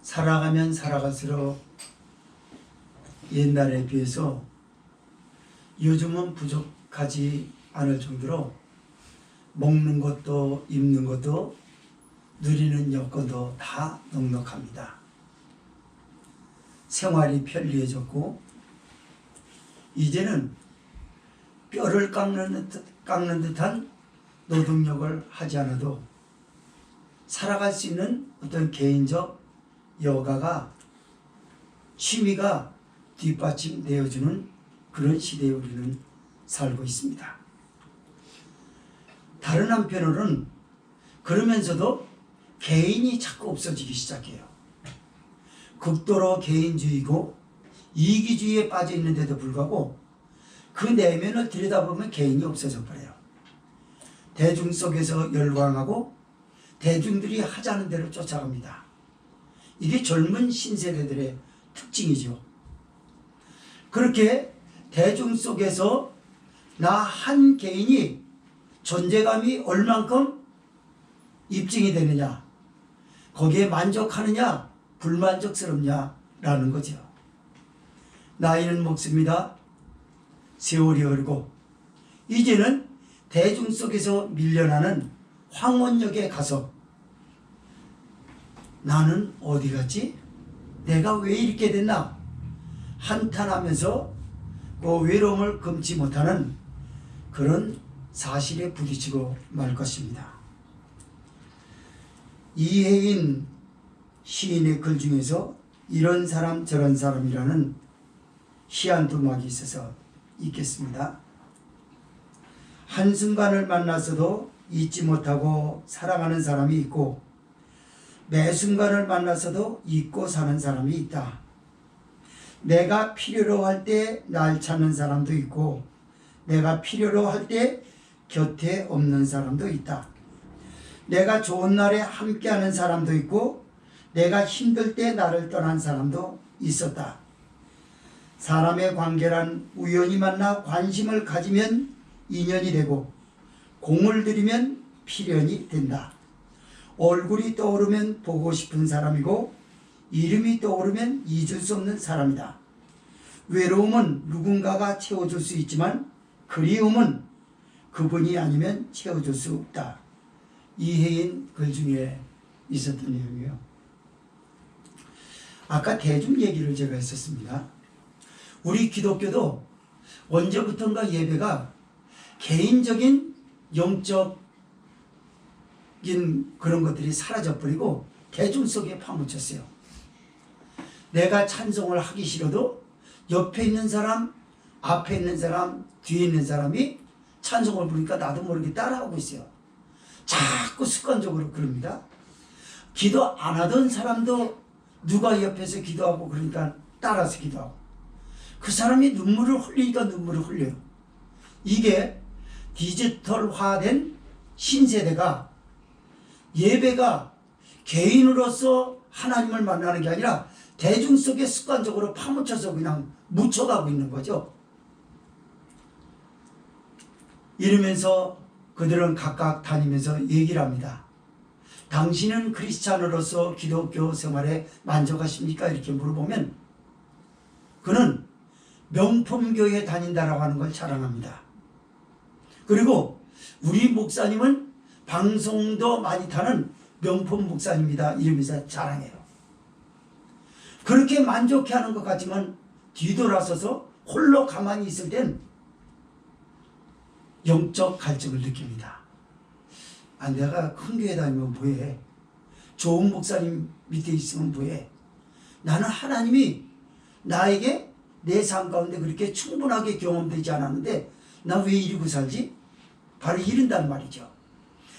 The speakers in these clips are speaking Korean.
살아가면 살아갈수록 옛날에 비해서 요즘은 부족하지 않을 정도로 먹는 것도 입는 것도 누리는 여건도 다 넉넉합니다. 생활이 편리해졌고 이제는 뼈를 깎는 듯한 노동력을 하지 않아도 살아갈 수 있는 어떤 개인적 여가가 취미가 뒷받침되어주는 그런 시대에 우리는 살고 있습니다. 다른 한편으로는 그러면서도 개인이 자꾸 없어지기 시작해요. 극도로 개인주의고 이기주의에 빠져 있는데도 불구하고 그 내면을 들여다보면 개인이 없어져 버려요. 대중 속에서 열광하고 대중들이 하자는 대로 쫓아갑니다. 이게 젊은 신세대들의 특징이죠. 그렇게 대중 속에서 나 한 개인이 존재감이 얼만큼 입증이 되느냐, 거기에 만족하느냐, 불만족스럽냐라는 거죠. 나이는 먹습니다. 세월이 흐르고 이제는 대중 속에서 밀려나는 황혼역에 가서 나는 어디 갔지? 내가 왜 이렇게 됐나? 한탄하면서 그 외로움을 금치 못하는 그런 사실에 부딪히고 말 것입니다. 이혜인 시인의 글 중에서 이런 사람 저런 사람이라는 시한두막이 있어서 읽겠습니다. 한순간을 만났어도 잊지 못하고 사랑하는 사람이 있고 매 순간을 만났어도 잊고 사는 사람이 있다. 내가 필요로 할 때 날 찾는 사람도 있고 내가 필요로 할 때 곁에 없는 사람도 있다. 내가 좋은 날에 함께하는 사람도 있고 내가 힘들 때 나를 떠난 사람도 있었다. 사람의 관계란 우연히 만나 관심을 가지면 인연이 되고 공을 들이면 필연이 된다. 얼굴이 떠오르면 보고 싶은 사람이고 이름이 떠오르면 잊을 수 없는 사람이다. 외로움은 누군가가 채워줄 수 있지만 그리움은 그분이 아니면 채워줄 수 없다. 이혜인 글 중에 있었던 내용이에요. 아까 대중 얘기를 제가 했었습니다. 우리 기독교도 언제부턴가 예배가 개인적인 영적인 그런 것들이 사라져버리고 대중 속에 파묻혔어요. 내가 찬송을 하기 싫어도 옆에 있는 사람, 앞에 있는 사람, 뒤에 있는 사람이 찬송을 부르니까 나도 모르게 따라하고 있어요. 자꾸 습관적으로 그럽니다. 기도 안 하던 사람도 누가 옆에서 기도하고 그러니까 따라서 기도하고 그 사람이 눈물을 흘리니까 눈물을 흘려요. 이게 디지털화된 신세대가 예배가 개인으로서 하나님을 만나는 게 아니라 대중 속에 습관적으로 파묻혀서 그냥 묻혀가고 있는 거죠. 이러면서 그들은 각각 다니면서 얘기를 합니다. 당신은 크리스찬으로서 기독교 생활에 만족하십니까? 이렇게 물어보면 그는 명품교회에 다닌다라고 하는 걸 자랑합니다. 그리고 우리 목사님은 방송도 많이 타는 명품 목사입니다. 이러면서 자랑해요. 그렇게 만족해하는 것 같지만 뒤돌아서서 홀로 가만히 있을 땐 영적 갈증을 느낍니다. 아, 내가 큰 교회 다니면 뭐해? 좋은 목사님 밑에 있으면 뭐해? 나는 하나님이 나에게 내 삶 가운데 그렇게 충분하게 경험되지 않았는데 나 왜 이러고 살지? 바로 이른단 말이죠.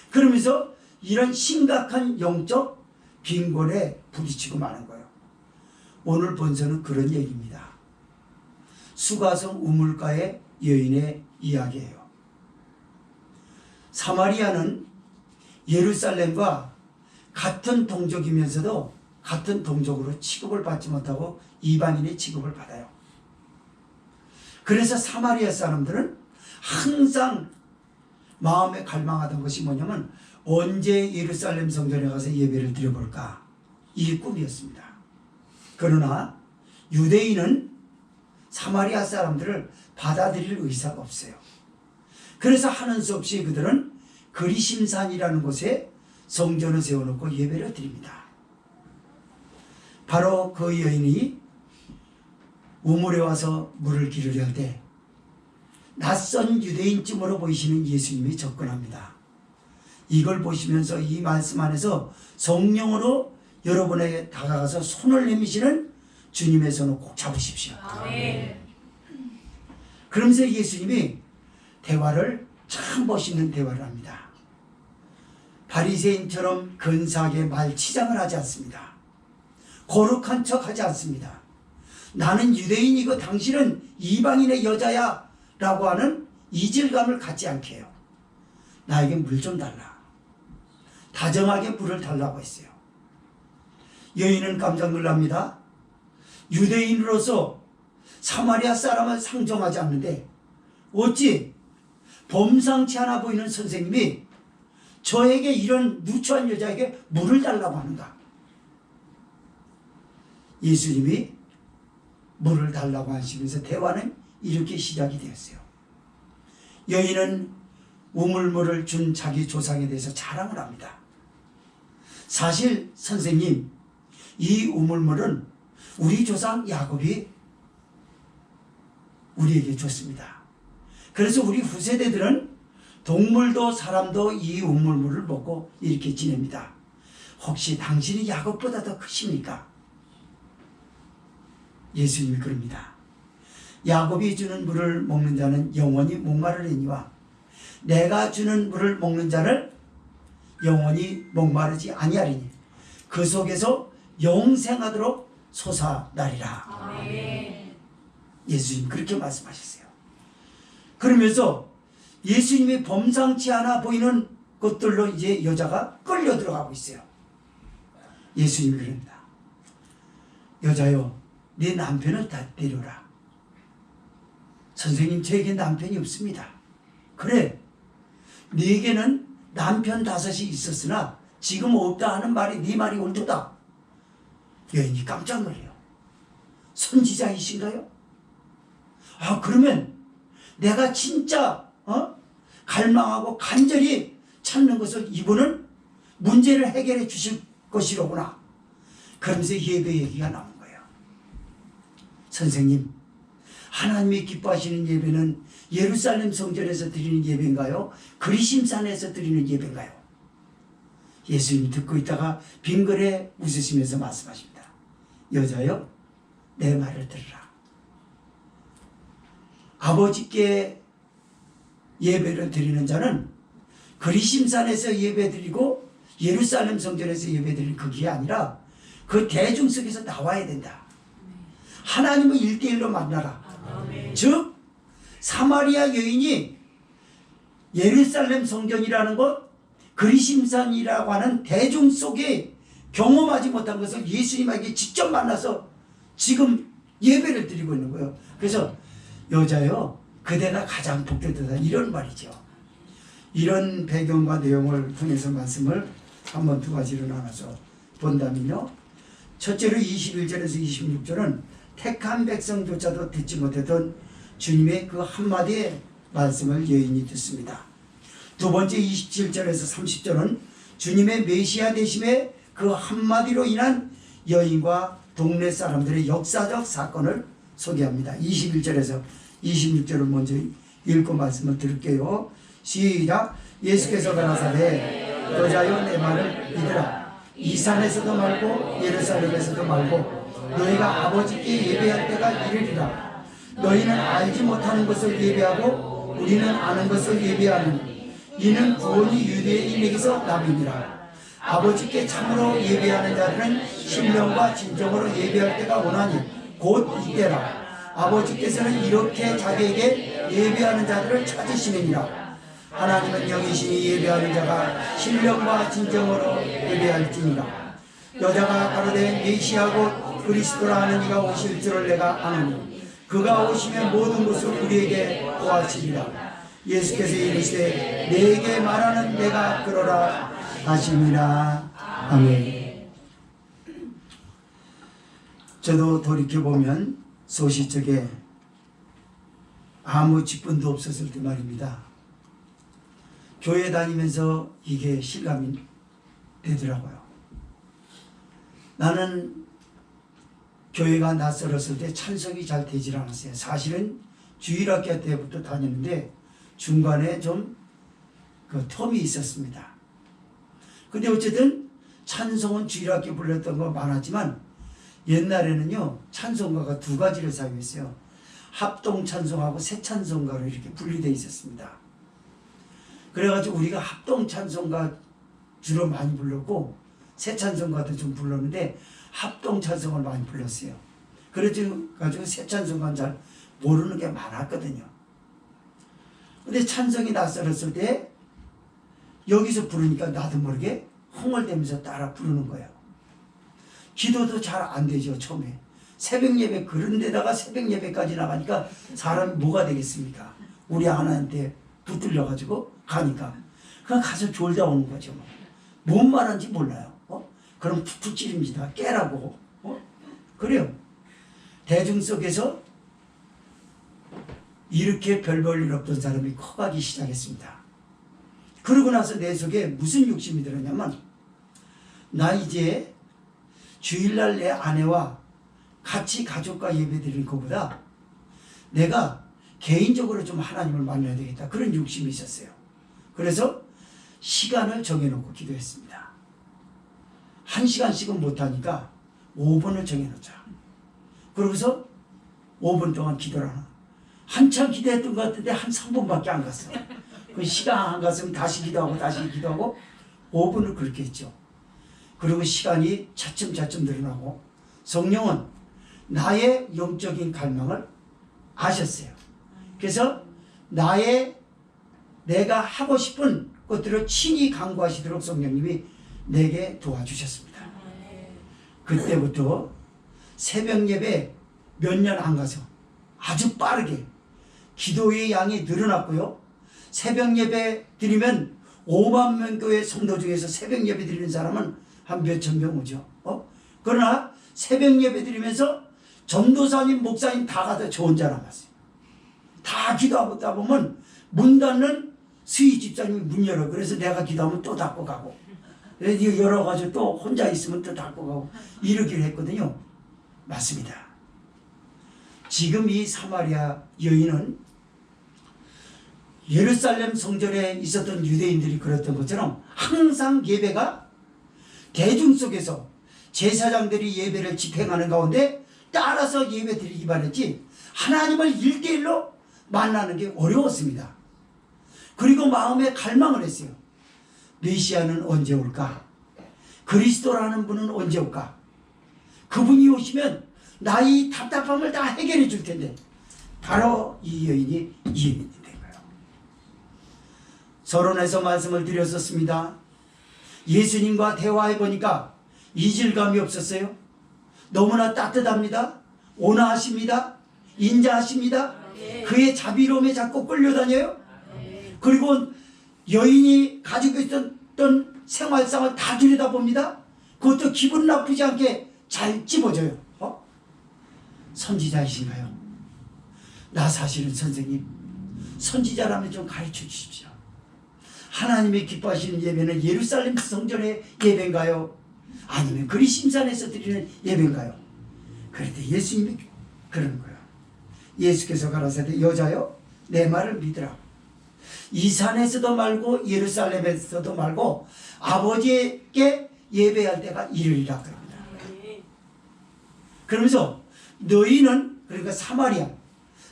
그러면서 이런 심각한 영적 빈곤에 부딪히고 마는 거예요. 오늘 본서는 그런 얘기입니다. 수가성 우물가의 여인의 이야기예요. 사마리아는 예루살렘과 같은 동족이면서도 같은 동족으로 취급을 받지 못하고 이방인의 취급을 받아요. 그래서 사마리아 사람들은 항상 마음에 갈망하던 것이 뭐냐면 언제 예루살렘 성전에 가서 예배를 드려볼까? 이게 꿈이었습니다. 그러나 유대인은 사마리아 사람들을 받아들일 의사가 없어요. 그래서 하는 수 없이 그들은 그리심산이라는 곳에 성전을 세워놓고 예배를 드립니다. 바로 그 여인이 우물에 와서 물을 기르려 할 때 낯선 유대인쯤으로 보이시는 예수님이 접근합니다. 이걸 보시면서 이 말씀 안에서 성령으로 여러분에게 다가가서 손을 내미시는 주님의 손을 꼭 잡으십시오. 아멘. 그러면서 예수님이 대화를 참 멋있는 대화를 합니다. 바리새인처럼 근사하게 말치장을 하지 않습니다. 거룩한 척 하지 않습니다. 나는 유대인이고 당신은 이방인의 여자야 라고 하는 이질감을 갖지 않게 해요. 나에게 물 좀 달라. 다정하게 물을 달라고 했어요. 여인은 깜짝 놀랍니다. 유대인으로서 사마리아 사람을 상정하지 않는데 어찌 범상치 않아 보이는 선생님이 저에게 이런 누추한 여자에게 물을 달라고 하는가? 예수님이 물을 달라고 하시면서 대화는 이렇게 시작이 되었어요. 여인은 우물물을 준 자기 조상에 대해서 자랑을 합니다. 사실 선생님, 이 우물물은 우리 조상 야곱이 우리에게 줬습니다. 그래서 우리 후세대들은 동물도 사람도 이 우물물을 먹고 이렇게 지냅니다. 혹시 당신이 야곱보다 더 크십니까? 예수님이 그럽니다. 야곱이 주는 물을 먹는 자는 영원히 목마르리니와 내가 주는 물을 먹는 자를 영원히 목마르지 아니하리니 그 속에서 영생하도록 솟아나리라. 아멘. 예수님 그렇게 말씀하셨어요. 그러면서 예수님이 범상치 않아 보이는 것들로 이제 여자가 끌려 들어가고 있어요. 예수님이 그럽니다. 여자여, 네 남편을 다 데려라. 선생님, 저에게 남편이 없습니다. 그래, 네게는 남편 5이 있었으나 지금 없다 하는 말이 네 말이 옳도다. 여인이 깜짝 놀래요. 선지자이신가요? 아, 그러면 내가 진짜 갈망하고 간절히 찾는 것을 이분은 문제를 해결해 주실 것이로구나. 그러면서 예배 얘기가 나온 거예요. 선생님, 하나님이 기뻐하시는 예배는 예루살렘 성전에서 드리는 예배인가요? 그리심산에서 드리는 예배인가요? 예수님 듣고 있다가 빙그레 웃으시면서 말씀하십니다. 여자여, 내 말을 들으라. 아버지께 예배를 드리는 자는 그리심산에서 예배 드리고 예루살렘 성전에서 예배 드리는 그게 아니라 그 대중 속에서 나와야 된다. 하나님을 1대1로 만나라. 아멘. 즉 사마리아 여인이 예루살렘 성전이라는 것, 그리심산이라고 하는 대중 속에 경험하지 못한 것을 예수님에게 직접 만나서 지금 예배를 드리고 있는 거예요. 그래서 여자여, 그대가 가장 복되다, 이런 말이죠. 이런 배경과 내용을 통해서 말씀을 한번 2가지로 나눠서 본다면요, 첫째로 21절에서 26절은 택한 백성조차도 듣지 못했던 주님의 그 한마디의 말씀을 여인이 듣습니다. 두 번째 27절에서 30절은 주님의 메시아 되심의 그 한마디로 인한 여인과 동네 사람들의 역사적 사건을 소개합니다. 21절에서 26절을 먼저 읽고 말씀을 드릴게요. 시작. 예수께서 가라사대 여자여, 내 말을 믿으라. 이 산에서도 말고 예루살렘에서도 말고 너희가 아버지께 예배할 때가 이르리라. 너희는 알지 못하는 것을 예배하고 우리는 아는 것을 예배하느니 이는 구원이 유대인에게서 남이니라. 아버지께 참으로 예배하는 자들은 신령과 진정으로 예배할 때가 오나니 곧 이때라. 아버지께서는 이렇게 자기에게 예배하는 자들을 찾으시느니라. 하나님은 영이시니 예배하는 자가 신령과 진정으로 예배할지니라. 여자가 가로되 메시아고 그리스도라 하는 이가 오실 줄을 내가 아노니 그가 오시면 모든 것을 우리에게 보아시리라. 예수께서 이르시되 내게 말하는 내가 그러라 하시니라. 아멘. 저도 돌이켜보면 소시적에 아무 직분도 없었을 때 말입니다. 교회 다니면서 이게 실감이 되더라고요. 나는 교회가 낯설었을 때 찬송이 잘 되질 않았어요. 사실은 주일학교 때부터 다녔는데 중간에 좀 그 텀이 있었습니다. 근데 어쨌든 찬송은 주일학교 불렀던 거 많았지만 옛날에는요 찬송가가 두 가지를 사용했어요. 합동 찬송하고 새 찬송가로 이렇게 분리되어 있었습니다. 그래가지고 우리가 합동 찬송가 주로 많이 불렀고 새 찬송가도 좀 불렀는데 합동 찬송을 많이 불렀어요. 그래가지고 새 찬송가는 잘 모르는 게 많았거든요. 근데 찬송이 낯설었을 때 여기서 부르니까 나도 모르게 흥얼대면서 따라 부르는 거예요. 기도도 잘 안 되죠. 처음에 새벽 예배, 그런 데다가 새벽 예배까지 나가니까 사람이 뭐가 되겠습니까? 우리 하나한테 붙들려 가지고 가니까 그냥 가서 졸다 오는 거죠. 뭔 말하는지 몰라요. 그럼 툭툭 찌릅니다. 깨라고. 그래요. 대중 속에서 이렇게 별 볼 일 없던 사람이 커가기 시작했습니다. 그러고 나서 내 속에 무슨 욕심이 들었냐면 나 이제 주일날 내 아내와 같이 가족과 예배 드리는 것보다 내가 개인적으로 좀 하나님을 만나야 되겠다. 그런 욕심이 있었어요. 그래서 시간을 정해놓고 기도했습니다. 1시간씩은 못하니까 5분을 정해놓자. 그러고서 5분 동안 기도를 하나. 한참 기도했던 것 같은데 한 3분밖에 안 갔어. 그 시간 안 갔으면 다시 기도하고 다시 기도하고 5분을 그렇게 했죠. 그리고 시간이 차츰차츰 늘어나고 성령은 나의 영적인 갈망을 아셨어요. 그래서 내가 하고 싶은 것들을 친히 강구하시도록 성령님이 내게 도와주셨습니다. 그때부터 새벽 예배 몇 년 안 가서 아주 빠르게 기도의 양이 늘어났고요. 새벽 예배 드리면 5만 명 교회 성도 중에서 새벽 예배 드리는 사람은 한 몇천 명 오죠. 그러나 새벽 예배 드리면서 전도사님, 목사님 다 가다 저 혼자 남았어요. 다 기도하다 보면 문 닫는 수희 집사님이 문 열어. 그래서 내가 기도하면 또 닫고 가고. 열어가지고 또 혼자 있으면 또 닫고 가고. 이러기로 했거든요. 맞습니다. 지금 이 사마리아 여인은 예루살렘 성전에 있었던 유대인들이 그랬던 것처럼 항상 예배가 대중 속에서 제사장들이 예배를 집행하는 가운데 따라서 예배 드리기만 했지 하나님을 1대1로 만나는 게 어려웠습니다. 그리고 마음에 갈망을 했어요. 메시아는 언제 올까? 그리스도라는 분은 언제 올까? 그분이 오시면 나의 답답함을 다 해결해 줄 텐데 바로 이 여인이 이 여인이 된 거예요. 서론에서 말씀을 드렸었습니다. 예수님과 대화해 보니까 이질감이 없었어요. 너무나 따뜻합니다. 온화하십니다. 인자하십니다. 그의 자비로움에 자꾸 끌려다녀요. 그리고 여인이 가지고 있었던 생활상을 다 들여다봅니다. 그것도 기분 나쁘지 않게 잘 찝어줘요. 선지자이신가요? 나 사실은 선생님 선지자라면 좀 가르쳐 주십시오. 하나님이 기뻐하시는 예배는 예루살렘 성전의 예배인가요? 아니면 그리심산에서 드리는 예배인가요? 그런데 예수님이 그러는 거예요. 예수께서 가라사대 여자여 내 말을 믿으라. 이 산에서도 말고 예루살렘에서도 말고 아버지께 예배할 때가 이르리라 그럽니다. 그러면서 너희는 그러니까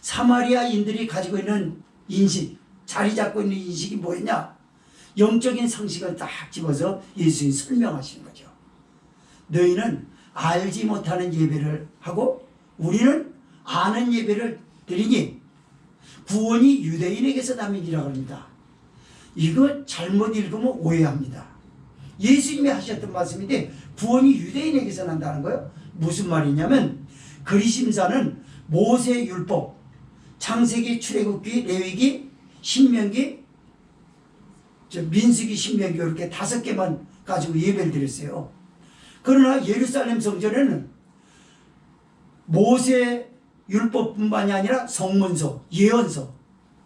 사마리아인들이 가지고 있는 인식, 자리 잡고 있는 인식이 뭐였냐? 영적인 상식을 딱 집어서 예수님이 설명하시는 거죠. 너희는 알지 못하는 예배를 하고 우리는 아는 예배를 드리니 구원이 유대인에게서 남이니라 합니다. 이거 잘못 읽으면 오해합니다. 예수님이 하셨던 말씀인데 구원이 유대인에게서 난다는 거예요. 무슨 말이냐면 그리심산은 모세율법, 창세기, 출애굽기, 레위기, 신명기, 민수기, 신명기 이렇게 5개만 가지고 예배를 드렸어요. 그러나 예루살렘 성전에는 모세 율법뿐만이 아니라 성문서, 예언서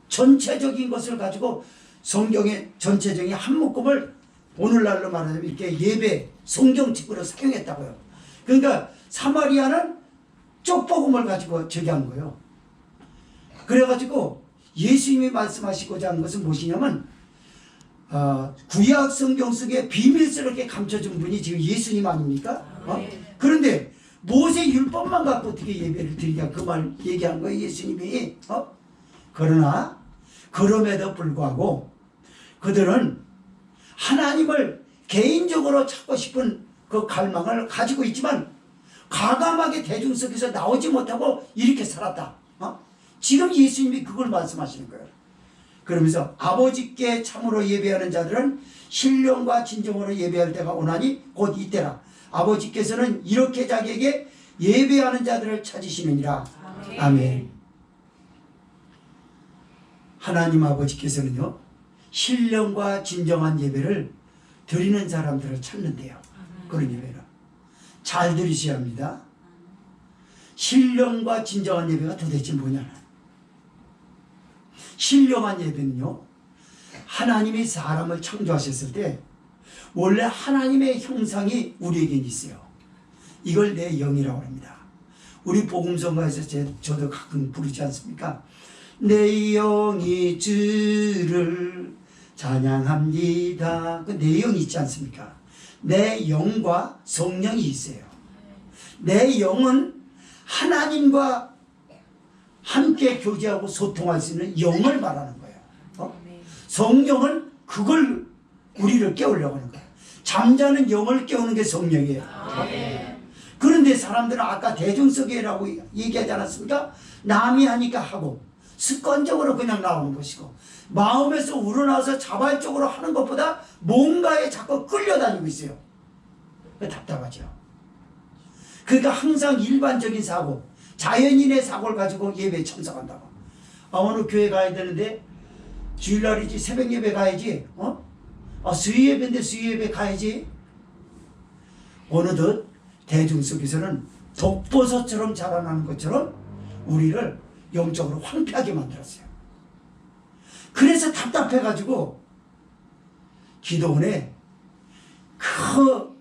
전체적인 것을 가지고 성경의 전체적인 한 묶음을 오늘날로 말하자면 이렇게 예배 성경책으로 사용했다고요. 그러니까 사마리아는 쪽복음을 가지고 저기 한 거예요. 그래가지고 예수님이 말씀하시고자 하는 것은 무엇이냐면 구약 성경 속에 비밀스럽게 감춰준 분이 지금 예수님 아닙니까? 그런데 모세 율법만 갖고 어떻게 예배를 드리냐 그 말 얘기한 거예요 예수님이. 그러나 그럼에도 불구하고 그들은 하나님을 개인적으로 찾고 싶은 그 갈망을 가지고 있지만 과감하게 대중 속에서 나오지 못하고 이렇게 살았다. 지금 예수님이 그걸 말씀하시는 거예요. 그러면서 아버지께 참으로 예배하는 자들은 신령과 진정으로 예배할 때가 오나니 곧 이때라. 아버지께서는 이렇게 자기에게 예배하는 자들을 찾으시느니라. 아멘. 하나님 아버지께서는요 신령과 진정한 예배를 드리는 사람들을 찾는데요. 그런 예배는 잘 들으셔야 합니다. 신령과 진정한 예배가 도대체 뭐냐는, 신령한 예배는요 하나님이 사람을 창조하셨을 때 원래 하나님의 형상이 우리에겐 있어요. 이걸 내 영이라고 합니다. 우리 복음성가에서 저도 가끔 부르지 않습니까? 내 영이 주를 찬양합니다. 그 내 영이 있지 않습니까? 내 영과 성령이 있어요. 내 영은 하나님과 함께 교제하고 소통할 수 있는 영을 말하는 거예요. 성령은 그걸 우리를 깨우려고 하는 거예요. 잠자는 영을 깨우는 게 성령이에요. 그런데 사람들은 아까 대중성애라고 얘기하지 않았습니까? 남이 하니까 하고 습관적으로 그냥 나오는 것이고 마음에서 우러나서 자발적으로 하는 것보다 뭔가에 자꾸 끌려다니고 있어요. 답답하죠. 그러니까 항상 일반적인 사고, 자연인의 사고를 가지고 예배에 참석한다고. 오늘 교회 가야 되는데 주일날이지 새벽 예배 가야지. 수요예배인데 수요예배 가야지. 어느덧 대중 속에서는 독버섯처럼 자라나는 것처럼 우리를 영적으로 황폐하게 만들었어요. 그래서 답답해가지고 기도원에 그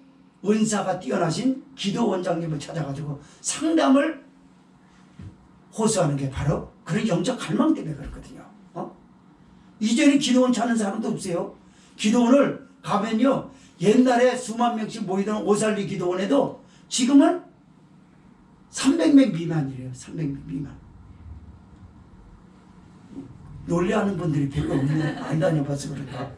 은사가 뛰어나신 기도 원장님을 찾아가지고 상담을 호소하는 게 바로 그런 영적 갈망 때문에 그렇거든요. 이제는 기도원 찾는 사람도 없어요. 기도원을 가면요 옛날에 수만 명씩 모이던 오살리 기도원에도 지금은 300명 미만이래요. 300명 미만. 놀래하는 분들이 별로 없네. 안 다녀봐서 그럴까.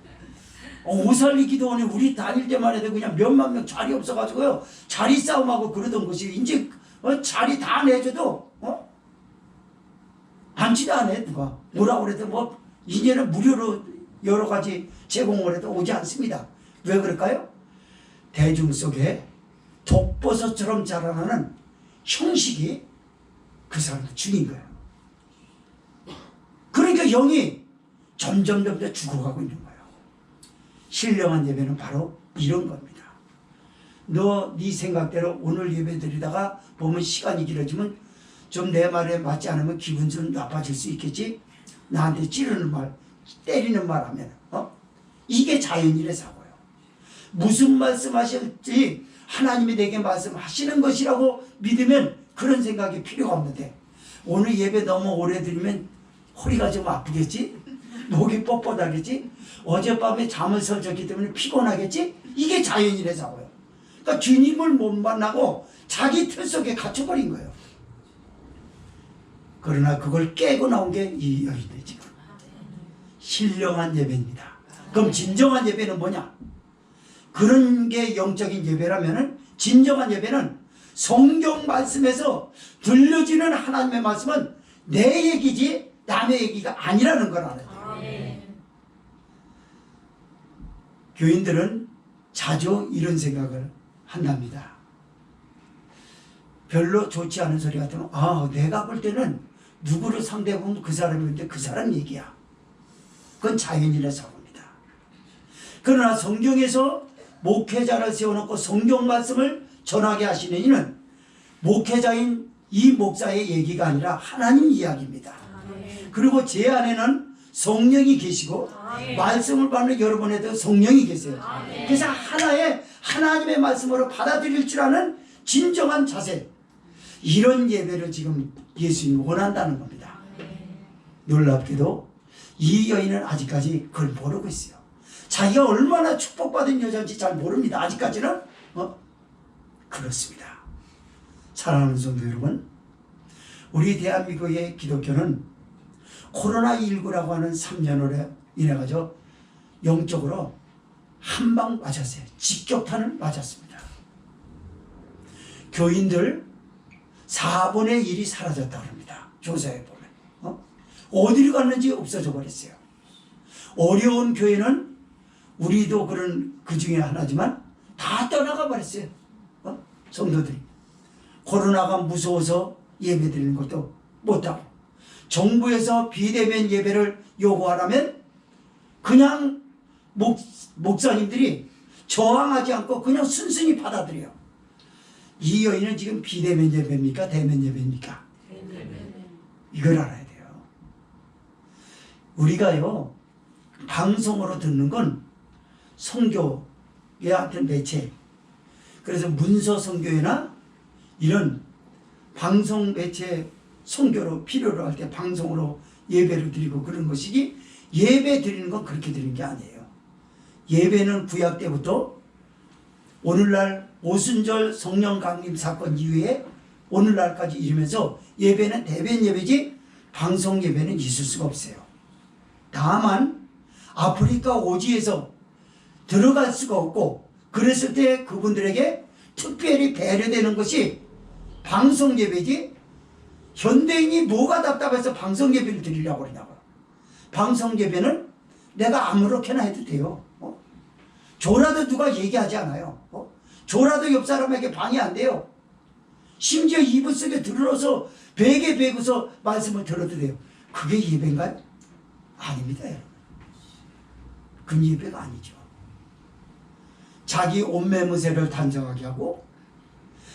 오살리 기도원에 우리 다닐 때만 해도 그냥 몇만 명 자리 없어가지고요 자리 싸움하고 그러던 것이 이제 자리 다 내줘도 앉지도 않아. 누가 뭐라고 그래도 뭐 이제는 무료로 여러 가지 제공을 해도 오지 않습니다. 왜 그럴까요? 대중 속에 독버섯처럼 자라나는 형식이 그 사람을 죽인 거예요. 그러니까 영이 점점 죽어가고 있는 거예요. 신령한 예배는 바로 이런 겁니다. 너 네 생각대로 오늘 예배 드리다가 보면 시간이 길어지면 좀 내 말에 맞지 않으면 기분 좀 나빠질 수 있겠지. 나한테 찌르는 말, 때리는 말 하면 이게 자연인의 사고예요. 무슨 말씀하실지 하나님이 내게 말씀하시는 것이라고 믿으면 그런 생각이 필요가 없는데 오늘 예배 너무 오래 드리면 허리가 좀 아프겠지? 목이 뻣뻣하겠지? 어젯밤에 잠을 설쳤기 때문에 피곤하겠지? 이게 자연인의 사고예요. 그러니까 주님을 못 만나고 자기 틀 속에 갇혀버린 거예요. 그러나 그걸 깨고 나온 게 이 여인들 지금. 신령한 예배입니다. 그럼 진정한 예배는 뭐냐? 그런 게 영적인 예배라면은 진정한 예배는 성경 말씀에서 들려지는 하나님의 말씀은 내 얘기지 남의 얘기가 아니라는 걸 알아야 돼요. 교인들은 자주 이런 생각을 한답니다. 별로 좋지 않은 소리 같으면 내가 볼 때는 누구를 상대해보면 그 사람인데 그 사람 얘기야. 그건 자연인의 사고입니다. 그러나 성경에서 목회자를 세워놓고 성경 말씀을 전하게 하시는 이는 목회자인 이 목사의 얘기가 아니라 하나님 이야기입니다. 그리고 제 안에는 성령이 계시고 말씀을 받는 여러분에도 성령이 계세요. 그래서 하나의 하나님의 말씀으로 받아들일 줄 아는 진정한 자세, 이런 예배를 지금 예수님이 원한다는 겁니다. 놀랍게도 이 여인은 아직까지 그걸 모르고 있어요. 자기가 얼마나 축복받은 여자인지 잘 모릅니다. 아직까지는. 그렇습니다. 사랑하는 성도 여러분, 우리 대한민국의 기독교는 코로나19라고 하는 3년으로 인해가지고 영적으로 한 방 맞았어요. 직격탄을 맞았습니다. 교인들 4분의 1이 사라졌다고 합니다. 조사해 보면. 어디로 갔는지 없어져 버렸어요. 어려운 교회는 우리도 그런 그 중에 하나지만 다 떠나가 버렸어요. 성도들이. 코로나가 무서워서 예배 드리는 것도 못하고, 정부에서 비대면 예배를 요구하라면 그냥 목사님들이 저항하지 않고 그냥 순순히 받아들여요. 이 여인은 지금 비대면 예배입니까? 대면 예배입니까? 이걸 알아야 돼요. 우리가요, 방송으로 듣는 건 선교의 어떤 매체, 그래서 문서 선교회나 이런 방송 매체 선교로 필요로 할 때 방송으로 예배를 드리고 그런 것이지, 예배 드리는 건 그렇게 드리는 게 아니에요. 예배는 구약 때부터 오늘날 오순절 성령 강림 사건 이후에 오늘날까지 이르면서 예배는 대면 예배지 방송 예배는 있을 수가 없어요. 다만 아프리카 오지에서 들어갈 수가 없고, 그랬을 때 그분들에게 특별히 배려되는 것이 방송 예배지, 현대인이 뭐가 답답해서 방송 예배를 드리려고 그러냐고. 방송 예배는 내가 아무렇게나 해도 돼요. 조라도 누가 얘기하지 않아요. 조라도 옆 사람에게 방해 안 돼요. 심지어 이불 속에 들어서 베개 베고서 말씀을 들어도 돼요. 그게 예배인가요? 아닙니다, 여러분. 그건 예배가 아니죠. 자기 옷매무새를 단정하게 하고,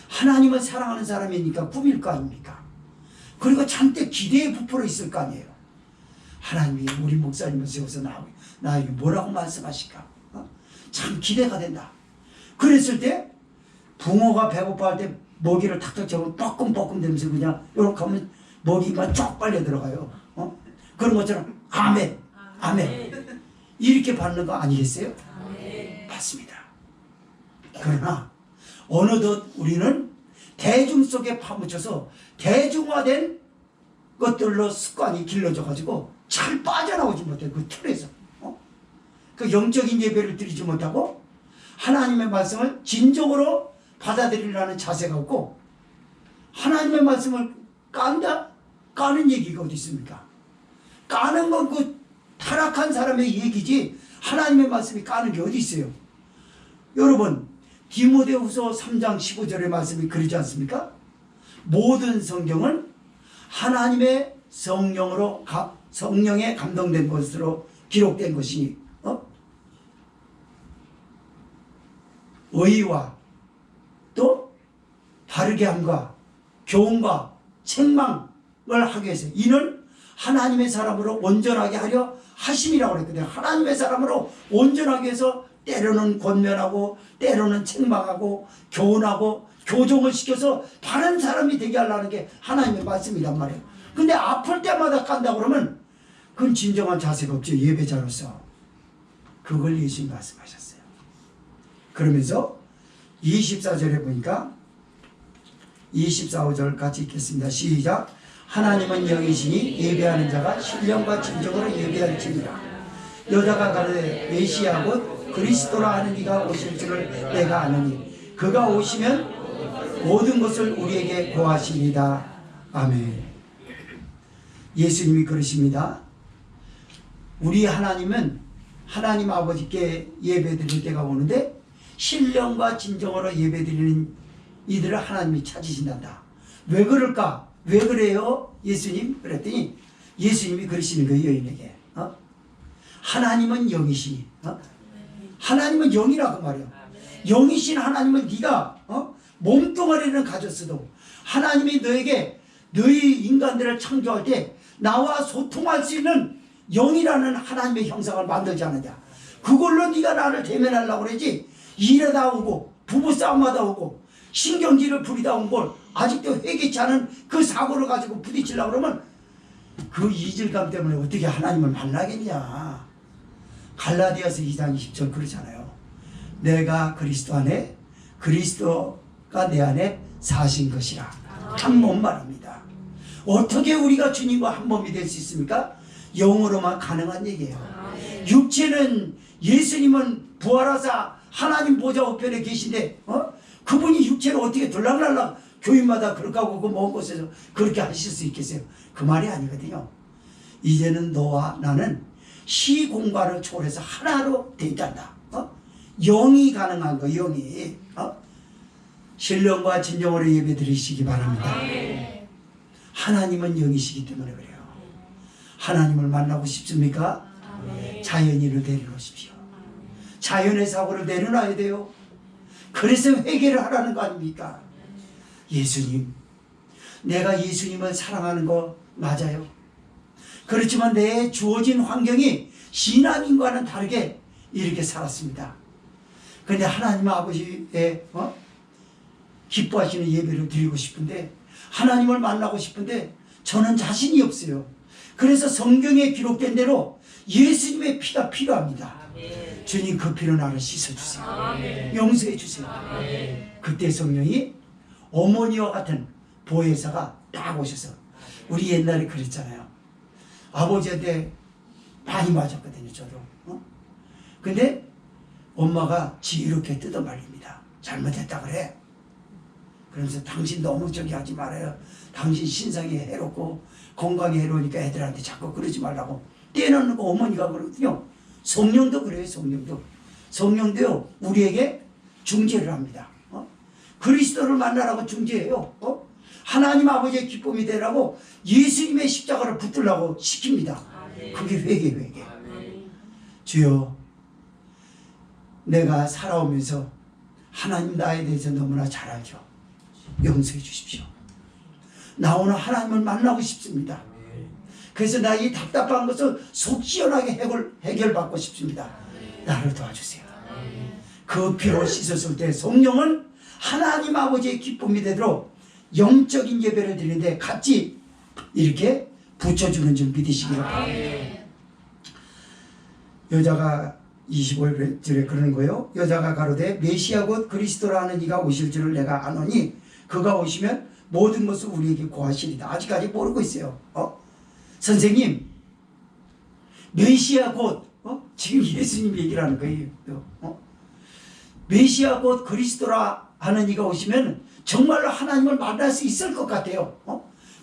하나님을 사랑하는 사람이니까 꾸밀 거 아닙니까? 그리고 잔뜩 기대에 부풀어 있을 거 아니에요. 하나님이 우리 목사님을 세워서 나에게 뭐라고 말씀하실까? 참 기대가 된다. 그랬을 때 붕어가 배고파할 때 먹이를 탁탁 잡으면 뻐끔뻐끔 되면서 그냥 이렇게 하면 먹이가 쫙 빨려 들어가요. 그런 것처럼 아멘, 아멘 이렇게 받는 거 아니겠어요? 맞습니다. 그러나 어느덧 우리는 대중 속에 파묻혀서 대중화된 것들로 습관이 길러져 가지고 잘 빠져나오지 못해. 그 틀에서 그 영적인 예배를 드리지 못하고 하나님의 말씀을 진정으로 받아들이려는 자세가 없고, 하나님의 말씀을 깐다? 까는 얘기가 어디 있습니까? 까는 건 그 타락한 사람의 얘기지 하나님의 말씀이 까는 게 어디 있어요? 여러분, 디모데후서 3장 15절의 말씀이 그러지 않습니까? 모든 성경은 하나님의 성령에 감동된 것으로 기록된 것이니 의와 또 바르게 함과 교훈과 책망을 하기 위해서, 이는 하나님의 사람으로 온전하게 하려 하심이라고 그랬거든요. 하나님의 사람으로 온전하게 해서 때로는 권면하고 때로는 책망하고 교훈하고 교정을 시켜서 바른 사람이 되게 하려는 게 하나님의 말씀이란 말이에요. 근데 아플 때마다 깐다 그러면 그건 진정한 자세가 없죠. 예배자로서. 그걸 예수님 말씀하셨어요. 그러면서 24절에 보니까 24절 같이 읽겠습니다. 시작. 하나님은 영이시니 예배하는 자가 신령과 진정으로 예배할지니라. 여자가 가르되 메시아 곧 그리스도라 하는 이가 오실 줄을 내가 아느니 그가 오시면 모든 것을 우리에게 고하시리이다. 아멘. 예수님이 그러십니다. 우리 하나님은 하나님 아버지께 예배드릴 때가 오는데 신령과 진정으로 예배드리는 이들을 하나님이 찾으신단다. 왜 그럴까? 왜 그래요? 예수님? 그랬더니 예수님이 그러시는 거예요. 여인에게. 하나님은 영이시니. 하나님은 영이라고 말이야. 영이신 하나님을 네가 몸뚱아리는 가졌어도 하나님이 너에게 너희 인간들을 창조할 때 나와 소통할 수 있는 영이라는 하나님의 형상을 만들지 않느냐. 그걸로 네가 나를 대면하려고 그러지. 일하다 오고 부부싸움하다 오고 신경질을 부리다 온 걸 아직도 회개치 않은 그 사고를 가지고 부딪히려고 그러면 그 이질감 때문에 어떻게 하나님을 만나겠냐. 갈라디아서 2장 20절 그러잖아요. 내가 그리스도 안에 그리스도가 내 안에 사신 것이라. 한 몸 말입니다. 어떻게 우리가 주님과 한 몸이 될 수 있습니까? 영으로만 가능한 얘기예요. 육체는 예수님은 부활하사 하나님 보좌 우편에 계신데 그분이 육체를 어떻게 들락날락 교인마다 그렇게 하고 그 먼 곳에서 그렇게 하실 수 있겠어요? 그 말이 아니거든요. 이제는 너와 나는 시공간을 초월해서 하나로 돼 있단다. 영이 가능한 거, 영이. 신령과 진정으로 예배 드리시기 바랍니다. 하나님은 영이시기 때문에 그래요. 하나님을 만나고 싶습니까? 자연인을 데려오십시오. 자연의 사고를 내려놔야 돼요. 그래서 회개를 하라는 거 아닙니까? 예수님, 내가 예수님을 사랑하는 거 맞아요. 그렇지만 내 주어진 환경이 신앙인과는 다르게 이렇게 살았습니다. 그런데 하나님 아버지의 기뻐하시는 예배를 드리고 싶은데, 하나님을 만나고 싶은데 저는 자신이 없어요. 그래서 성경에 기록된 대로 예수님의 피가 필요합니다. 주님, 그 피로 나를 씻어주세요. 용서해 주세요. 그때 성령이 어머니와 같은 보혜사가 딱 오셔서, 우리 옛날에 그랬잖아요. 아버지한테 많이 맞았거든요, 저도. 근데 엄마가 지혜롭게 뜯어 말립니다. 잘못했다 그래. 그러면서 당신 너무 저기 하지 말아요. 당신 신상이 해롭고 건강에 해로우니까 애들한테 자꾸 그러지 말라고 떼놓는 거 어머니가 그러거든요. 성령도 그래요. 성령도요 우리에게 중재를 합니다. 그리스도를 만나라고 중재해요. 하나님 아버지의 기쁨이 되라고 예수님의 십자가를 붙들라고 시킵니다. 그게 회개. 주여, 내가 살아오면서 하나님 나에 대해서 너무나 잘 알죠. 용서해 주십시오. 나 오늘 하나님을 만나고 싶습니다. 그래서 나 이 답답한 것을 속 시원하게 해결받고 싶습니다. 나를 도와주세요. 그 피로 씻었을 때 성령은 하나님 아버지의 기쁨이 되도록 영적인 예배를 드리는데 같이 이렇게 붙여주는 줄 믿으시기 바랍니다. 여자가 25절에 그러는 거예요. 여자가 가로되 메시아 곧 그리스도라 하는 이가 오실 줄을 내가 아노니 그가 오시면 모든 것을 우리에게 고하시리다. 아직까지 모르고 있어요. 선생님, 메시아 곧 지금 예수님 얘기를 하는 거예요. 메시아 곧 그리스도라 하는 이가 오시면 정말로 하나님을 만날 수 있을 것 같아요.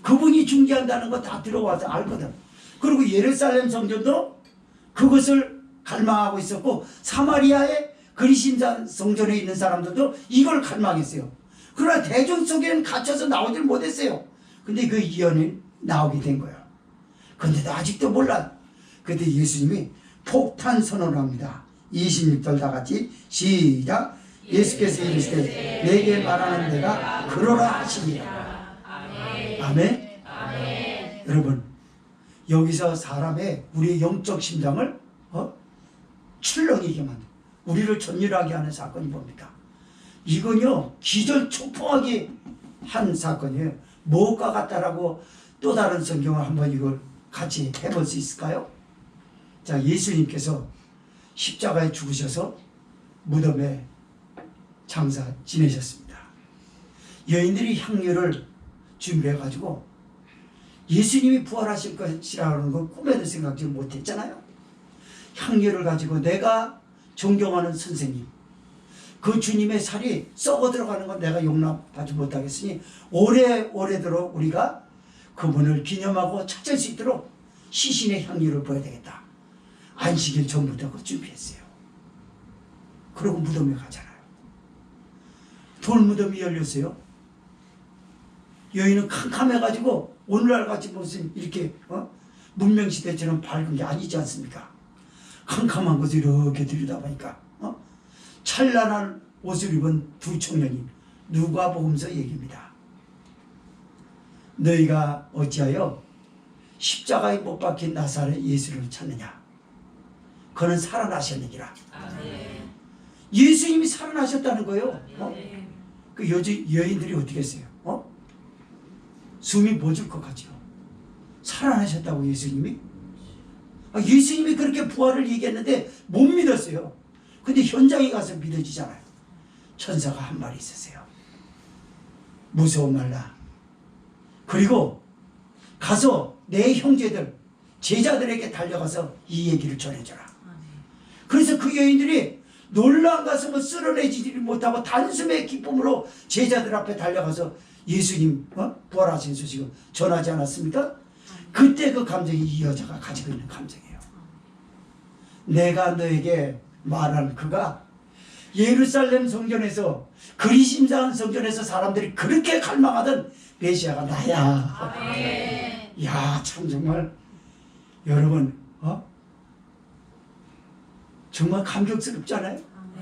그분이 중재한다는 거 다 들어와서 알거든. 그리고 예루살렘 성전도 그것을 갈망하고 있었고 사마리아의 그리신산 성전에 있는 사람들도 이걸 갈망했어요. 그러나 대중 속에는 갇혀서 나오질 못했어요. 근데 그 예언이 나오게 된 거예요. 그런데도 아직도 몰라. 그때 예수님이 폭탄 선언을 합니다. 26절 다 같이 시작. 예수께서 이르시되 내게 말하는 내가 그러라 하시니라. 아멘. 여러분, 여기서 사람의 우리의 영적 심장을 출렁이게 만든, 우리를 전율하게 하는 사건이 뭡니까? 이건요 기절초풍하게 한 사건이에요. 뭐가 같다라고 또 다른 성경을 한번 이걸 같이 해볼 수 있을까요? 자, 예수님께서 십자가에 죽으셔서 무덤에 장사 지내셨습니다. 여인들이 향유를 준비해가지고 예수님이 부활하실 것이라는 걸 꿈에도 생각지 못했잖아요. 향유를 가지고 내가 존경하는 선생님, 그 주님의 살이 썩어 들어가는 건 내가 용납하지 못하겠으니 오래오래도록 우리가 그분을 기념하고 찾을 수 있도록 시신의 향유를 부어야 되겠다. 안식일 전부터 그거 준비했어요. 그리고 무덤에 가잖아요. 돌무덤이 열렸어요. 여인은 캄캄해가지고 오늘날 같이 무슨 이렇게 문명시대처럼 밝은 게 아니지 않습니까? 캄캄한 것을 이렇게 들여다보니까 찬란한 옷을 입은 두 청년이 누가복음서 얘기입니다. 너희가 어찌하여 십자가에 못 박힌 나사렛 예수를 찾느냐. 그는 살아나셨느니라. 예수님이 살아나셨다는 거예요. 그 여인들이 어떻게 했어요? 숨이 멎을 것 같죠. 살아나셨다고 예수님이? 예수님이 그렇게 부활을 얘기했는데 못 믿었어요. 근데 현장에 가서 믿어지잖아요. 천사가 한 말이 있었어요. 무서워 말라. 그리고 가서 내 형제들, 제자들에게 달려가서 이 얘기를 전해줘라. 그래서 그 여인들이 놀란 가슴을 쓸어내지 못하고 단숨의 기쁨으로 제자들 앞에 달려가서 예수님 부활하신 소식을 전하지 않았습니까? 그때 그 감정이 이 여자가 가지고 있는 감정이에요. 내가 너에게 말한 그가 예루살렘 성전에서 그리심상한 성전에서 사람들이 그렇게 갈망하던 메시아가 나야. 야, 참 정말 여러분 정말 감격스럽잖아요.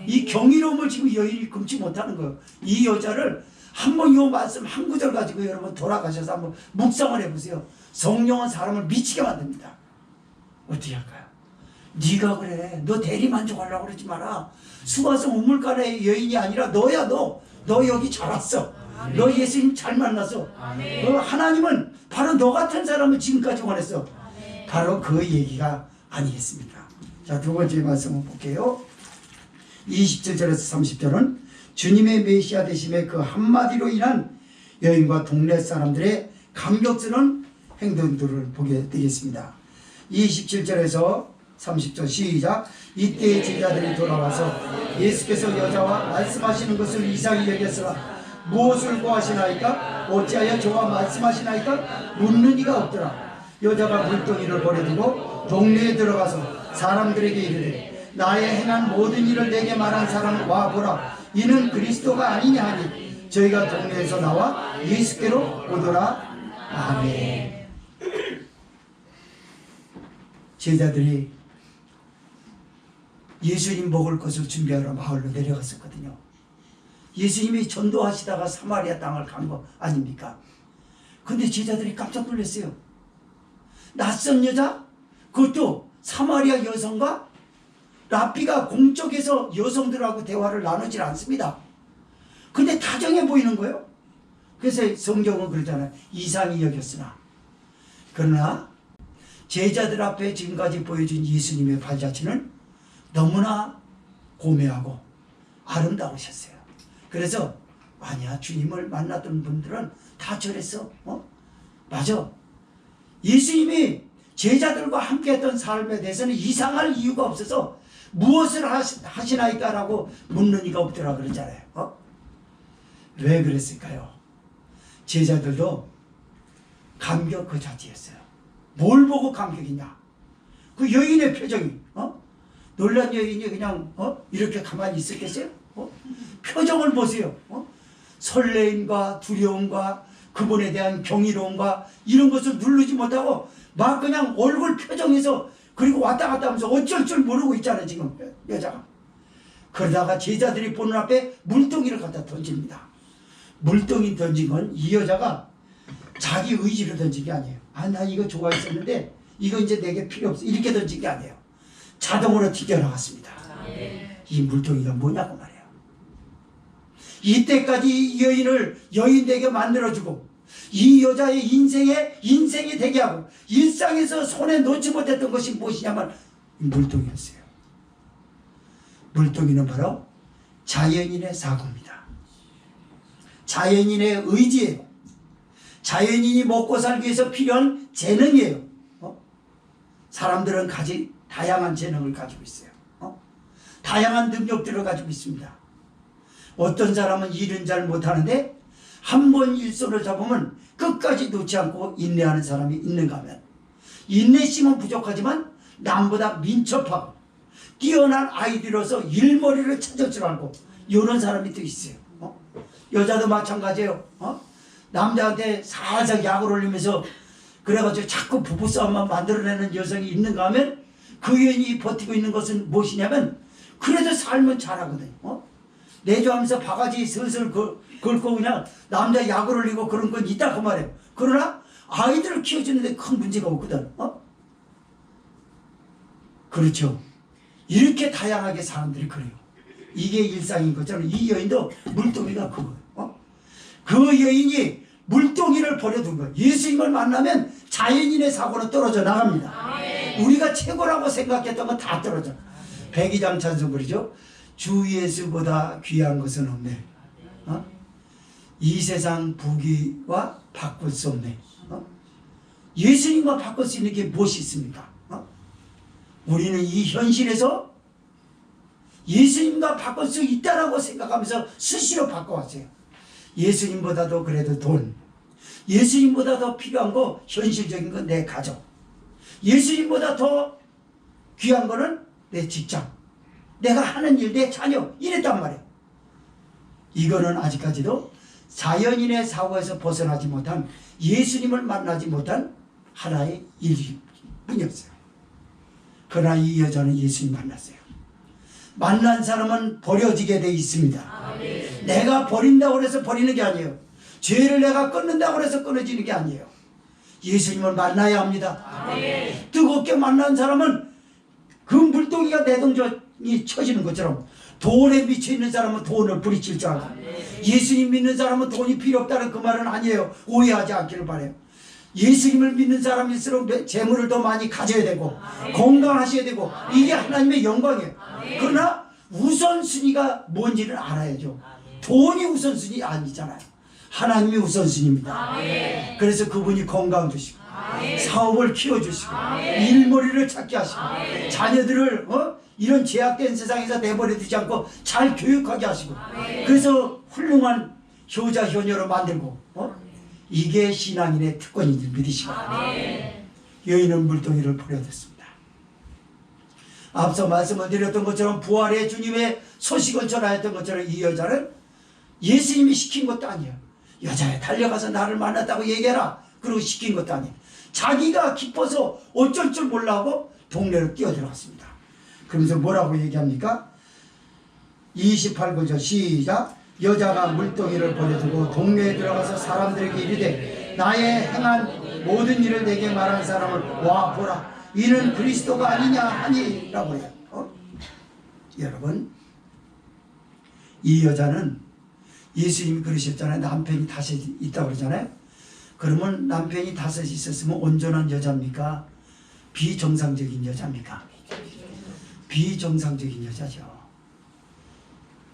이 경이로움을 지금 여인이 금치 못하는 거예요. 이 여자를 한번 이 말씀 한 구절 가지고 여러분 돌아가셔서 한번 묵상을 해보세요. 성령은 사람을 미치게 만듭니다. 어떻게 할까요? 네가 그래. 너 대리만족하려고 그러지 마라. 수가성 우물가의 여인이 아니라 너야. 너 여기 잘 왔어. 너 예수님 잘 만났어. 하나님은 바로 너 같은 사람을 지금까지 원했어. 바로 그 얘기가 아니겠습니까? 자, 두 번째 말씀을 볼게요. 27절에서 30절은 주님의 메시아 되심의 그 한마디로 인한 여인과 동네 사람들의 감격스러운 행동들을 보게 되겠습니다. 27절에서 30절 시작. 이때 제자들이 돌아와서 예수께서 여자와 말씀하시는 것을 이상히 여겼으나 무엇을 구하시나이까? 어찌하여 저와 말씀하시나이까? 묻는 이가 없더라. 여자가 물동이를 버려두고 동네에 들어가서 사람들에게 이르되 나의 행한 모든 일을 내게 말한 사람 와보라. 이는 그리스도가 아니냐 하니 저희가 동네에서 나와 예수께로 오더라. 아멘. 제자들이 예수님 먹을 것을 준비하러 마을로 내려갔었거든요. 예수님이 전도하시다가 사마리아 땅을 간 거 아닙니까? 근데 제자들이 깜짝 놀랐어요. 낯선 여자? 그것도 사마리아 여성과 랍비가 공적에서 여성들하고 대화를 나누질 않습니다. 근데 다정해 보이는 거예요. 그래서 성경은 그러잖아요. 이상히 여겼으나. 그러나 제자들 앞에 지금까지 보여준 예수님의 발자취는 너무나 고매하고 아름다우셨어요. 그래서 아니야, 주님을 만났던 분들은 다 저랬어. 맞아. 예수님이 제자들과 함께했던 삶에 대해서는 이상할 이유가 없어서 무엇을 하시나이까 라고 묻는 이가 없더라 그러잖아요. 왜 그랬을까요? 제자들도 감격 그 자체였어요. 뭘 보고 감격이냐? 그 여인의 표정이 놀란 여인이 그냥 이렇게 가만히 있었겠어요? 표정을 보세요. 설레임과 두려움과 그분에 대한 경이로움과 이런 것을 누르지 못하고 막 그냥 얼굴 표정에서 그리고 왔다 갔다 하면서 어쩔 줄 모르고 있잖아요. 지금 여자가. 그러다가 제자들이 보는 앞에 물동이를 갖다 던집니다. 물동이 던진 건 이 여자가 자기 의지로 던진 게 아니에요. 나 이거 좋아했었는데 이거 이제 내게 필요 없어. 이렇게 던진 게 아니에요. 자동으로 튀겨나갔습니다. 이 물동이가 뭐냐고 말이에요. 이때까지 이 여인을 여인 되게 만들어주고 이 여자의 인생이 되게 하고 일상에서 손에 놓지 못했던 것이 무엇이냐면 물동이었어요. 물동이는 바로 자연인의 사고입니다. 자연인의 의지예요. 자연인이 먹고 살기 위해서 필요한 재능이에요. 사람들은 다양한 재능을 가지고 있어요. 다양한 능력들을 가지고 있습니다. 어떤 사람은 일은 잘 못하는데 한 번 일손을 잡으면 끝까지 놓지 않고 인내하는 사람이 있는가 하면 인내심은 부족하지만 남보다 민첩하고 뛰어난 아이디어로서 일머리를 찾을 줄 알고 이런 사람이 또 있어요. 여자도 마찬가지예요. 남자한테 살살 약을 올리면서 그래가지고 자꾸 부부싸움만 만들어내는 여성이 있는가 하면 그 여인이 버티고 있는 것은 무엇이냐면 그래도 삶은 잘하거든요. 내조하면서 바가지 슬슬 걸고 그냥 남자 약을 올리고 그런 건 있다 그 말이에요. 그러나 아이들을 키워주는데 큰 문제가 없거든. 그렇죠. 이렇게 다양하게 사람들이 그래요. 이게 일상인 것처럼 이 여인도 물동이가 그거예요. 그 여인이 물동이를 버려둔 거예요. 예수님을 만나면 자연인의 사고는 떨어져 나갑니다. 우리가 최고라고 생각했던 건 다 떨어져. 백이장 찬송부리죠. 주 예수보다 귀한 것은 없네. 이 세상 부귀와 바꿀 수 없네. 예수님과 바꿀 수 있는 게 무엇이 있습니까? 우리는 이 현실에서 예수님과 바꿀 수 있다라고 생각하면서 수시로 바꿔왔어요. 예수님보다도 그래도 돈, 예수님보다 더 필요한 거, 현실적인 건 내 가족, 예수님보다 더 귀한 거는 내 직장, 내가 하는 일, 내 자녀, 이랬단 말이에요. 이거는 아직까지도 자연인의 사고에서 벗어나지 못한, 예수님을 만나지 못한 하나의 일뿐이었어요. 그러나 이 여자는 예수님 만났어요. 만난 사람은 버려지게 돼 있습니다. 아멘. 내가 버린다고 해서 버리는 게 아니에요. 죄를 내가 끊는다고 해서 끊어지는 게 아니에요. 예수님을 만나야 합니다. 아멘. 뜨겁게 만난 사람은 그 물동이가 내동전이 쳐지는 것처럼, 돈에 미쳐있는 사람은 돈을 부리칠 줄 알고, 예수님 믿는 사람은 돈이 필요 없다는 그 말은 아니에요. 오해하지 않기를 바라요. 예수님을 믿는 사람일수록 재물을 더 많이 가져야 되고, 건강하셔야 되고, 이게 하나님의 영광이에요. 그러나 우선순위가 뭔지를 알아야죠. 돈이 우선순위 아니잖아요. 하나님이 우선순위입니다. 그래서 그분이 건강 주시고, 사업을 키워주시고, 일머리를 찾게 하시고, 자녀들을 이런 제약된 세상에서 내버려 두지 않고 잘 교육하게 하시고, 그래서 훌륭한 효자 효녀로 만들고, 이게 신앙인의 특권인 줄 믿으시고, 여인은 물동이를 버려뒀습니다. 앞서 말씀을 드렸던 것처럼 부활의 주님의 소식을 전하였던 것처럼 이 여자는 예수님이 시킨 것도 아니에요. 여자야, 달려가서 나를 만났다고 얘기해라. 그러고 시킨 것도 아니에요. 자기가 기뻐서 어쩔 줄 몰라하고 동네로 뛰어들어갔습니다. 그러면서 뭐라고 얘기합니까? 28구절 시작. 여자가 물동이를 버려두고 동네에 들어가서 사람들에게 이르되 나의 행한 모든 일을 내게 말한 사람을 와 보라. 이는 그리스도가 아니냐 하니 라고 해요. 여러분, 이 여자는 예수님이 그러셨잖아요. 남편이 다섯 있다고 그러잖아요. 그러면 남편이 다섯 있었으면 온전한 여자입니까? 비정상적인 여자입니까? 비정상적인 여자죠.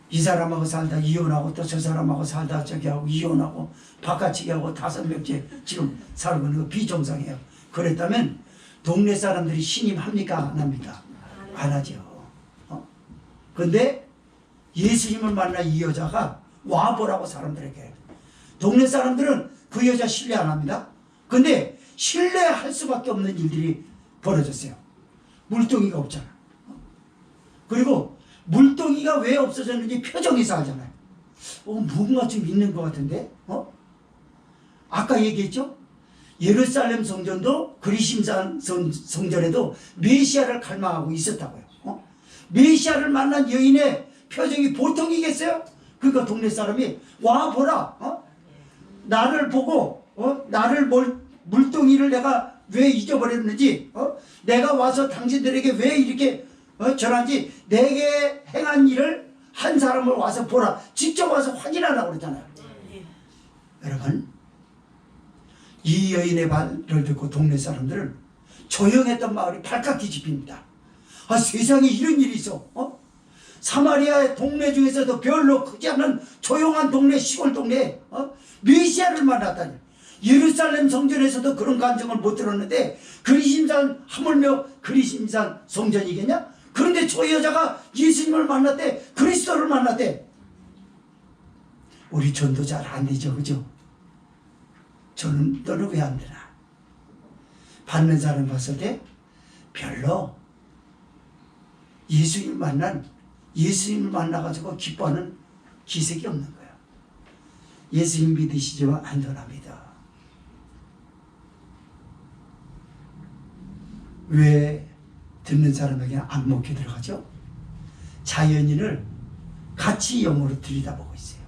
이 사람하고 살다 이혼하고 또 저 사람하고 살다 저기 하고 이혼하고 바깥치기 하고 5명째 지금 살고 있는 거 비정상이에요. 그랬다면 동네 사람들이 신임합니까? 안 합니까? 안 하죠. 근데 예수님을 만난 이 여자가 와보라고 사람들에게. 동네 사람들은 그 여자 신뢰 안 합니다. 근데 신뢰할 수밖에 없는 일들이 벌어졌어요. 물동이가 없잖아. 그리고 물동이가 왜 없어졌는지 표정에서 알잖아요. 뭔가 좀 있는 것 같은데? 아까 얘기했죠? 예루살렘 성전도 그리심산 성전에도 메시아를 갈망하고 있었다고요. 메시아를 만난 여인의 표정이 보통이겠어요? 그러니까 동네 사람이 와 보라. 나를 보고 나를 물동이를 내가 왜 잊어버렸는지, 내가 와서 당신들에게 왜 이렇게 전한지, 내게 행한 일을 한 사람을 와서 보라. 직접 와서 확인하라고 그러잖아요. 여러분, 이 여인의 말을 듣고 동네 사람들은 조용했던 마을이 발칵 뒤집힙니다. 세상에 이런 일이 있어. 사마리아의 동네 중에서도 별로 크지 않은 조용한 동네, 시골 동네에 메시아를 만났다니. 예루살렘 성전에서도 그런 감정을 못 들었는데 그리심산, 하물며 그리심산 성전이겠냐? 그런데 저 여자가 예수님을 만났대. 그리스도를 만났대. 우리 전도 잘 안 되죠, 그죠? 전도는 왜 안 되나? 받는 사람 봤을 때 별로 예수님을 만나가지고 기뻐하는 기색이 없는 거예요. 예수님 믿으시지만 안 전합니다. 왜 듣는 사람에게는 안 먹혀 들어가죠? 자연인을 같이 영으로 들여다보고 있어요.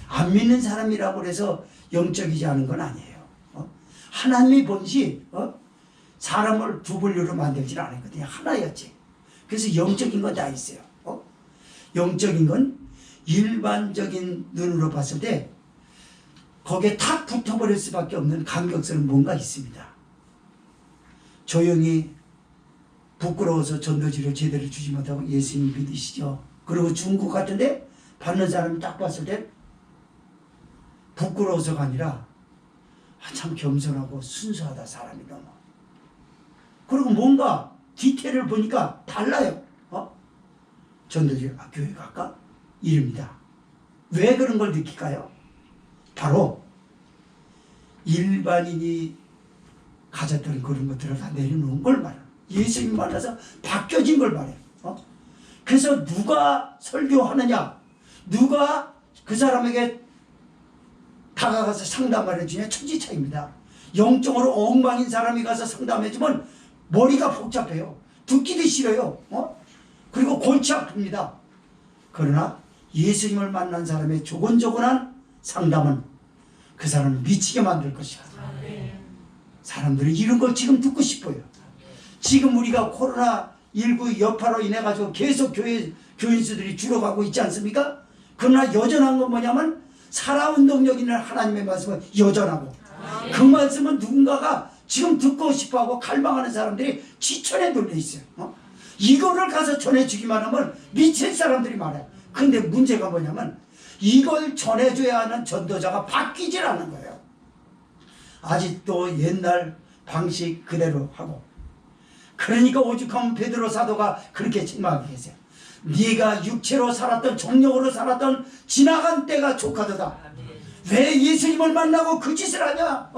안 믿는 사람이라고 해서 영적이지 않은 건 아니에요. 하나님의 본시 사람을 두 분류로 만들지 않았거든요. 하나였지. 그래서 영적인 건 다 있어요. 영적인 건 일반적인 눈으로 봤을 때 거기에 탁 붙어버릴 수밖에 없는 간격성은 뭔가 있습니다. 조용히 부끄러워서 전도지를 제대로 주지 못하고 예수님 믿으시죠. 그리고 준 것 같은데 받는 사람이 딱 봤을 때 부끄러워서가 아니라 참 겸손하고 순수하다 사람이 너무. 그리고 뭔가 디테일을 보니까 달라요. 전도지 교회 갈까? 이릅니다. 왜 그런 걸 느낄까요? 바로 일반인이 가졌던 그런 것들을 다 내려놓은 걸 말해요. 예수님 만나서 바뀌어진 걸 말해요. 그래서 누가 설교하느냐, 누가 그 사람에게 다가가서 상담을 해주냐 천지차이입니다. 영적으로 엉망인 사람이 가서 상담해주면 머리가 복잡해요. 듣기도 싫어요. 그리고 골치 아픕니다. 그러나 예수님을 만난 사람의 조곤조곤한 상담은 그 사람을 미치게 만들 것이야. 사람들이 이런 걸 지금 듣고 싶어요. 지금 우리가 코로나19 여파로 인해 가지고 계속 교인수들이 줄어가고 있지 않습니까? 그러나 여전한 건 뭐냐면 살아온 능력 있는 하나님의 말씀은 여전하고 그 말씀은 누군가가 지금 듣고 싶어하고 갈망하는 사람들이 지천에 눌려 있어요. 이거를 가서 전해주기만 하면 미칠 사람들이 많아요. 근데 문제가 뭐냐면 이걸 전해줘야 하는 전도자가 바뀌질 않는 거예요. 아직도 옛날 방식 그대로 하고. 그러니까 오죽하면 베드로 사도가 그렇게 책망하게 계세요. 네가 육체로 살았던 정력으로 살았던 지나간 때가 족하도다. 왜 예수님을 만나고 그 짓을 하냐?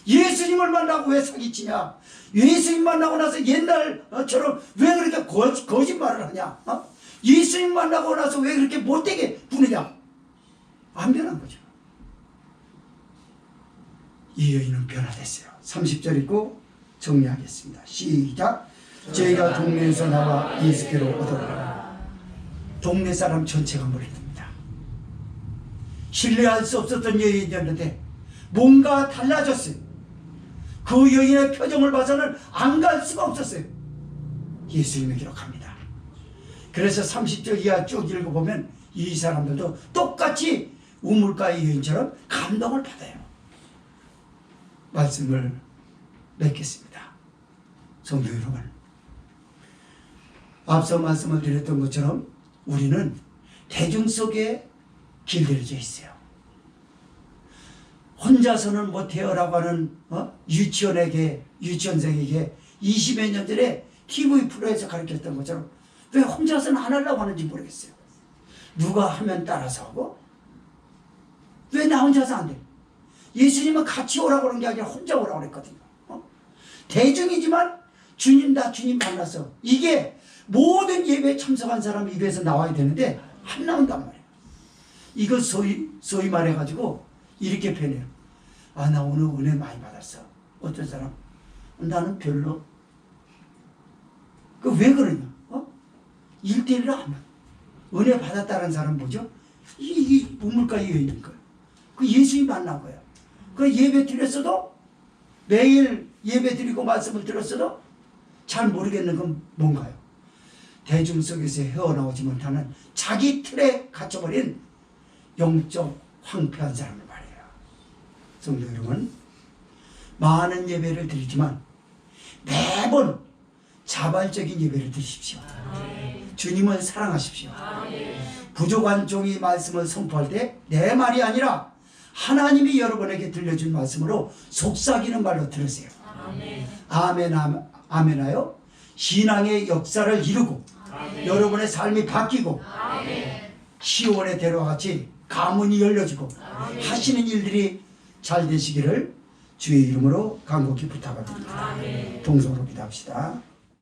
예수님을 만나고 왜 사기치냐? 예수님 만나고 나서 옛날처럼 왜 그렇게 거짓말을 하냐? 예수님 만나고 나서 왜 그렇게 못되게 구느냐? 안 변한 거죠. 이 여인은 변화됐어요. 30절 읽고 정리하겠습니다. 시작. 저희가 동네에서 나와 예수께로 오더라. 동네 사람 전체가 몰려듭니다. 신뢰할 수 없었던 여인이었는데 뭔가 달라졌어요. 그 여인의 표정을 봐서는 안 갈 수가 없었어요. 예수님에게로 갑니다. 그래서 30절 이하 쭉 읽어보면 이 사람들도 똑같이 우물가의 여인처럼 감동을 받아요. 말씀을 맺겠습니다. 성도 여러분, 앞서 말씀을 드렸던 것처럼 우리는 대중 속에 길들여져 있어요. 혼자서는 못해요라고 하는 유치원생에게 20여 년 전에 TV 프로에서 가르쳤던 것처럼 왜 혼자서는 안 하려고 하는지 모르겠어요. 누가 하면 따라서 하고 왜 나 혼자서 안 돼? 예수님은 같이 오라고 그런 게 아니라 혼자 오라고 그랬거든요. 대중이지만 주님다 주님 만나서 이게 모든 예배에 참석한 사람 입에서 나와야 되는데 안 나온단 말이에요. 이걸 소위 말해가지고 이렇게 표현해요. 아, 나 오늘 은혜 많이 받았어. 어떤 사람? 나는 별로. 그 왜 그러냐? 1대1로 안 나. 은혜 받았다는 사람 뭐죠? 이 우물가에 있는 거예요. 그 예수님 만난 거예요. 그 예배 드렸어도 매일 예배 드리고 말씀을 들었어도 잘 모르겠는 건 뭔가요? 대중 속에서 헤어나오지 못하는 자기 틀에 갇혀버린 영적 황폐한 사람을 말이에요. 성도 여러분, 많은 예배를 드리지만 매번 자발적인 예배를 드리십시오. 주님을 사랑하십시오. 부족한 종이 말씀을 선포할 때 내 말이 아니라 하나님이 여러분에게 들려준 말씀으로 속삭이는 말로 들으세요. 아멘하여 신앙의 역사를 이루고 여러분의 삶이 바뀌고 시온의 대로와 같이 가문이 열려지고 하시는 일들이 잘 되시기를 주의 이름으로 간곡히 부탁을 드립니다. 동성으로 기도합시다.